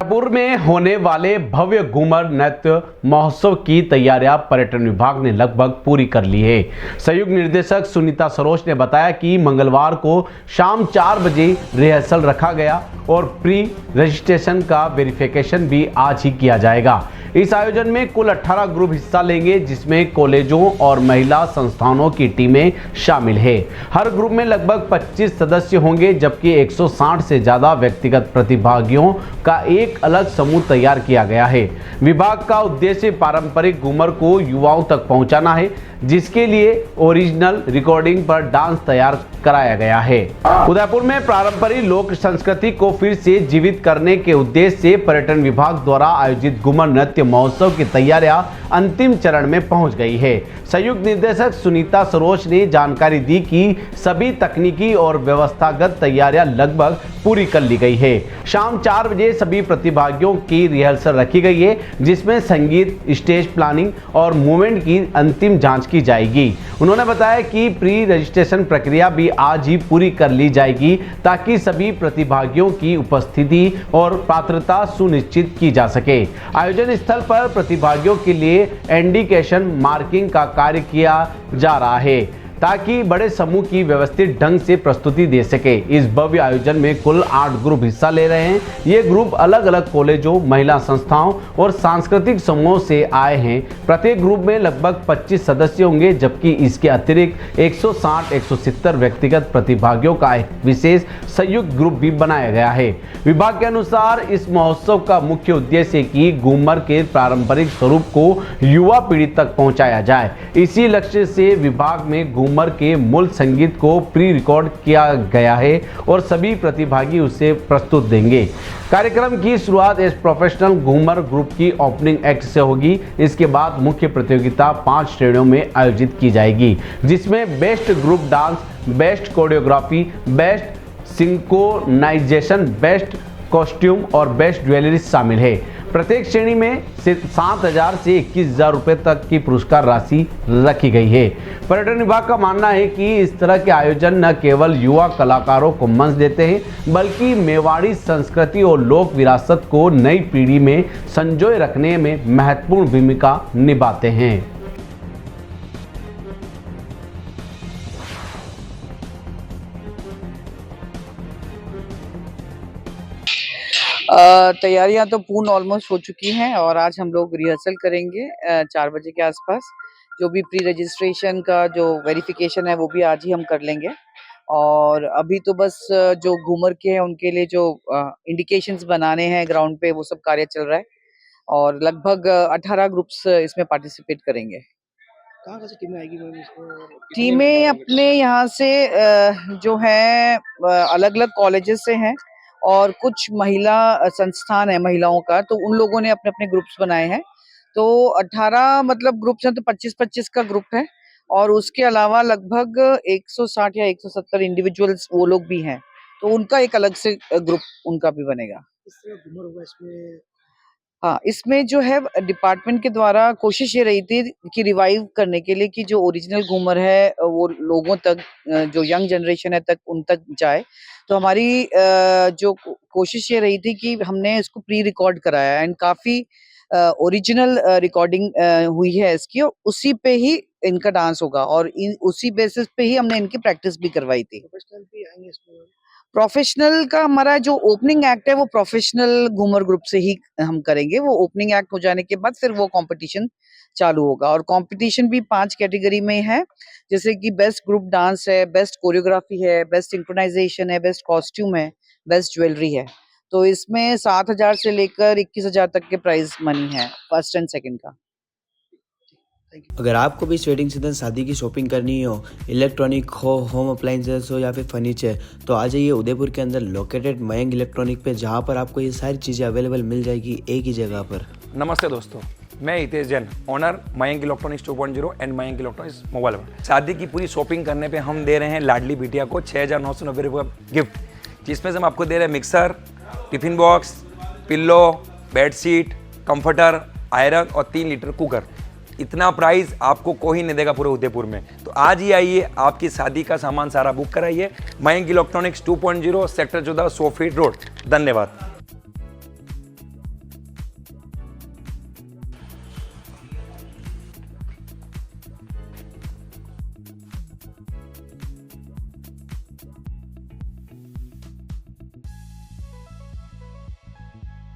उदयपुर में होने वाले भव्य घूमर नृत्य महोत्सव की तैयारियां पर्यटन विभाग ने लगभग पूरी कर ली है। संयुक्त निर्देशक सुनीता सरोज ने बताया कि मंगलवार को शाम 4 बजे रिहर्सल रखा गया और प्री रजिस्ट्रेशन का वेरिफिकेशन भी आज ही किया जाएगा। इस आयोजन में कुल 18 ग्रुप हिस्सा लेंगे, जिसमें कॉलेजों और महिला संस्थानों की टीमें शामिल है। हर ग्रुप में लगभग 25 सदस्य होंगे, जबकि 160 से ज्यादा व्यक्तिगत प्रतिभागियों का एक अलग समूह तैयार किया गया है। विभाग का उद्देश्य पारंपरिक घूमर को युवाओं तक पहुंचाना है, जिसके लिए ओरिजिनल रिकॉर्डिंग पर डांस तैयार कराया गया है। उदयपुर में पारंपरिक लोक संस्कृति को फिर से जीवित करने के उद्देश्य से पर्यटन विभाग द्वारा आयोजित घूमर नृत्य महोत्सव की तैयारियां अंतिम चरण में पहुंच गई है। संयुक्त निर्देशक सुनीता सरोज ने जानकारी दी कि सभी तकनीकी और व्यवस्थागत तैयारियां लगभग पूरी कर ली गई है। शाम 4 बजे सभी प्रतिभागियों की रिहर्सल रखी गई है, जिसमें संगीत, स्टेज प्लानिंग और मूवमेंट की अंतिम जांच की जाएगी। उन्होंने बताया कि प्री रजिस्ट्रेशन प्रक्रिया भी आज ही पूरी कर ली जाएगी, ताकि सभी प्रतिभागियों की उपस्थिति और पात्रता सुनिश्चित की जा सके। आयोजन स्थल पर प्रतिभागियों के लिए इंडिकेशन मार्किंग का कार्य किया जा रहा है, ताकि बड़े समूह की व्यवस्थित ढंग से प्रस्तुति दे सके। इस भव्य आयोजन में कुल 8 ग्रुप हिस्सा ले रहे हैं। ये ग्रुप अलग अलग कॉलेजों, महिला संस्थाओं और सांस्कृतिक समूहों से आए हैं। प्रत्येक ग्रुप में लगभग 25 सदस्य होंगे, जबकि इसके अतिरिक्त 160-170 व्यक्तिगत प्रतिभागियों का एक विशेष संयुक्त ग्रुप भी बनाया गया है। विभाग के अनुसार इस महोत्सव का मुख्य उद्देश्य है कि घूमर के पारंपरिक स्वरूप को युवा पीढ़ी तक पहुंचाया जाए। इसी लक्ष्य से विभाग में घूमर के मूल संगीत को प्री रिकॉर्ड किया गया है और सभी प्रतिभागी उसे प्रस्तुत देंगे। कार्यक्रम की शुरुआत इस प्रोफेशनल घूमर ग्रुप की ओपनिंग एक्ट से होगी। इसके बाद मुख्य प्रतियोगिता 5 श्रेणियों में आयोजित की जाएगी, जिसमें best group dance, best choreography, best synchronisation, best costume और बेस्ट ज्वेलरी शामिल है। प्रत्येक श्रेणी में 7,000 से 21,000 रुपये तक की पुरस्कार राशि रखी गई है। पर्यटन विभाग का मानना है कि इस तरह के आयोजन न केवल युवा कलाकारों को मंच देते हैं, बल्कि मेवाड़ी संस्कृति और लोक विरासत को नई पीढ़ी में संजोए रखने में महत्वपूर्ण भूमिका निभाते हैं। तैयारियां तो पूर्ण ऑलमोस्ट हो चुकी हैं और आज हम लोग रिहर्सल करेंगे 4 बजे के आसपास। जो भी प्री रजिस्ट्रेशन का जो वेरिफिकेशन है वो भी आज ही हम कर लेंगे। और अभी तो बस जो घूमर के हैं उनके लिए जो इंडिकेशंस बनाने हैं ग्राउंड पे, वो सब कार्य चल रहा है और लगभग 18 ग्रुप्स इसमें पार्टिसिपेट करेंगे। कहाँ से टीमें आएगी मैम इसमें? टीमें अपने यहाँ से जो है अलग अलग कॉलेजेस से हैं और कुछ महिला संस्थान है महिलाओं का, तो उन लोगों ने अपने अपने ग्रुप्स बनाए हैं। तो 18 मतलब ग्रुप्स हैं, तो 25-25 का ग्रुप है और उसके अलावा लगभग 160 या 170 इंडिविजुअल्स वो लोग भी हैं, तो उनका एक अलग से ग्रुप उनका भी बनेगा। किस तरह घूमर होगा इसमें? हाँ, इसमें जो है डिपार्टमेंट के द्वारा कोशिश ये रही थी कि रिवाइव करने के लिए कि जो ओरिजिनल घूमर है वो लोगों तक, जो यंग जनरेशन है तक, उन तक जाए। तो हमारी जो कोशिश ये रही थी कि हमने इसको प्री रिकॉर्ड कराया एंड काफी ओरिजिनल रिकॉर्डिंग हुई है इसकी, और उसी पे ही इनका डांस होगा और उसी बेसिस पे ही हमने इनकी प्रैक्टिस भी करवाई थी। प्रोफेशनल भी आएंगे इसमें? प्रोफेशनल का हमारा जो ओपनिंग एक्ट है वो प्रोफेशनल घूमर ग्रुप से ही हम करेंगे। वो ओपनिंग एक्ट हो जाने के बाद फिर वो कंपटीशन चालू होगा और कंपटीशन भी 5 कैटेगरी में है, जैसे कि बेस्ट ग्रुप डांस है, बेस्ट कोरियोग्राफी है, बेस्ट सिंक्रोनाइजेशन है, बेस्ट कॉस्ट्यूम है, बेस्ट ज्वेलरी है। तो इसमें 7,000 से लेकर 21,000 तक के प्राइज मनी है फर्स्ट एंड सेकंड का। अगर आपको भी इस वेडिंग सीजन शादी की शॉपिंग करनी हो, इलेक्ट्रॉनिक हो, होम अप्लाइंसेस हो या फिर फर्नीचर, तो आ जाइए उदयपुर के अंदर लोकेटेड मयंक इलेक्ट्रॉनिक पे, जहां पर आपको ये सारी चीज़ें अवेलेबल मिल जाएगी एक ही जगह पर। नमस्ते दोस्तों, मैं Hitesh Jain, owner Mayank electronics 2.0 and Mayank electronics mobile world. शादी की पूरी शॉपिंग करने पे हम दे रहे हैं लाडली बिटिया को 6,990 रुपये का गिफ्ट, जिसमें से हम आपको दे रहे हैं mixer, tiffin box, pillow, bedsheet, comforter, iron और 3 लीटर कुकर। इतना प्राइस आपको कोई नहीं देगा पूरे उदयपुर में। तो आज ही आइए, आपकी शादी का सामान सारा बुक कराइए। Mayank electronics 2.0 sector 14 100 feet road. धन्यवाद।